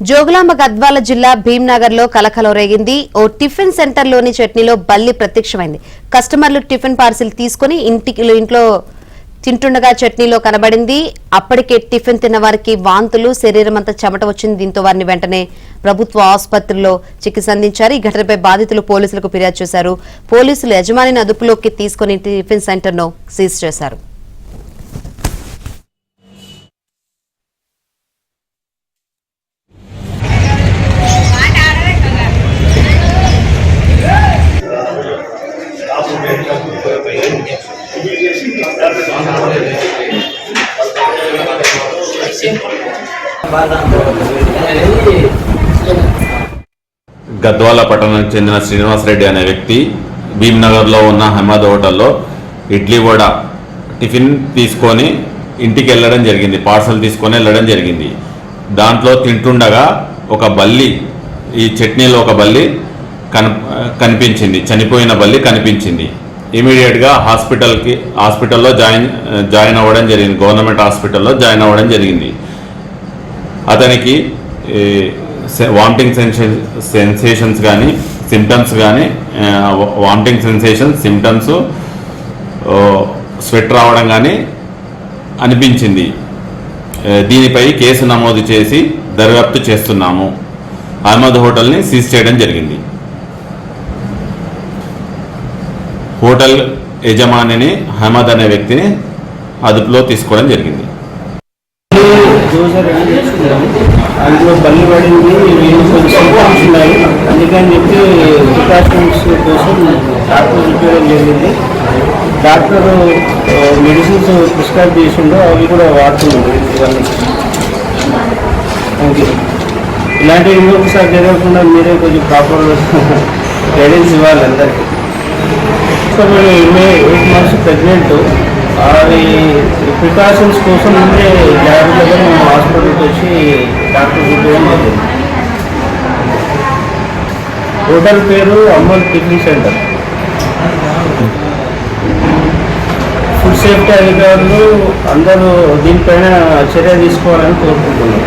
జోగులాంబ గద్వాల జిల్లా భీంనగర్ లో కలకలం రేగింది. ఓ టిఫిన్ సెంటర్ లోని చట్నీలో బల్లి ప్రత్యక్షమైంది. కస్టమర్లు టిఫిన్ పార్సిల్ తీసుకుని ఇంట్లో తింటుండగా చట్నీలో కనబడింది. అప్పటికే టిఫిన్ తిన్న వారికి వాంతులు, శరీరమంతా చెమట వచ్చింది. దీంతో వారిని వెంటనే ప్రభుత్వ ఆసుపత్రిలో చికిత్స అందించారు. ఈ ఘటనపై బాధితులు పోలీసులకు ఫిర్యాదు చేశారు. పోలీసులు యజమానిని అదుపులోకి తీసుకుని టిఫిన్ సెంటర్ ను సీజ్ చేశారు. గద్వాల పట్టణానికి చెందిన శ్రీనివాస్ రెడ్డి అనే వ్యక్తి భీంనగర్లో ఉన్న హమాద్ హోటల్లో ఇడ్లీ వడ టిఫిన్ తీసుకొని ఇంటికి వెళ్ళడం జరిగింది. పార్సల్ తీసుకొని వెళ్ళడం జరిగింది. దాంట్లో తింటుండగా ఒక బల్లి, ఈ చట్నీలో ఒక బల్లి కనిపించింది. చనిపోయిన బల్లి కనిపించింది. ఇమీడియట్గా హాస్పిటల్లో జాయిన్ అవ్వడం జరిగింది. గవర్నమెంట్ హాస్పిటల్లో జాయిన్ అవ్వడం జరిగింది. అతనికి వామిటింగ్ సెన్సేషన్స్ కానీ సిమ్టమ్స్ కానీ వామిటింగ్ సెన్సేషన్స్, సిమ్టమ్స్, స్వెట్ రావడం కానీ అనిపించింది. దీనిపై కేసు నమోదు చేసి దర్యాప్తు చేస్తున్నాము. అహ్మద్ హోటల్ని సీజ్ చేయడం జరిగింది. హోటల్ యజమానిని అహ్మద్ అనే వ్యక్తిని అదుపులో తీసుకోవడం జరిగింది. అందులో బల్లి పడింది, కొంచెం సింటమ్స్ ఉన్నాయి, అందుకని చెప్పి ప్రికాషన్స్ కోసం డాక్టర్ చూపించడం జరిగింది. డాక్టర్ మెడిసిన్స్ ప్రిస్క్రైబ్ చేసిండో అవి కూడా వాడుతున్నాడు. ఇవన్నీ థ్యాంక్ యూ. ఇలాంటివి ఇంకొకసారి జరగకుండా మీరే కొంచెం ప్రాపర్ గైడెన్స్ ఇవ్వాలి అందరికీ. సో మేము 8 months ప్రెగ్నెంట్. అది ప్రికాషన్స్ కోసం ముందే జాగ్రత్తగా మేము హాస్పిటల్కి వచ్చి డాక్టర్ చూపించడం జరిగింది. హోటల్ పేరు Ammal tiffin centre. Food safety అధికారులు అందరూ దీనిపైన చర్య తీసుకోవాలని కోరుకుంటున్నాం.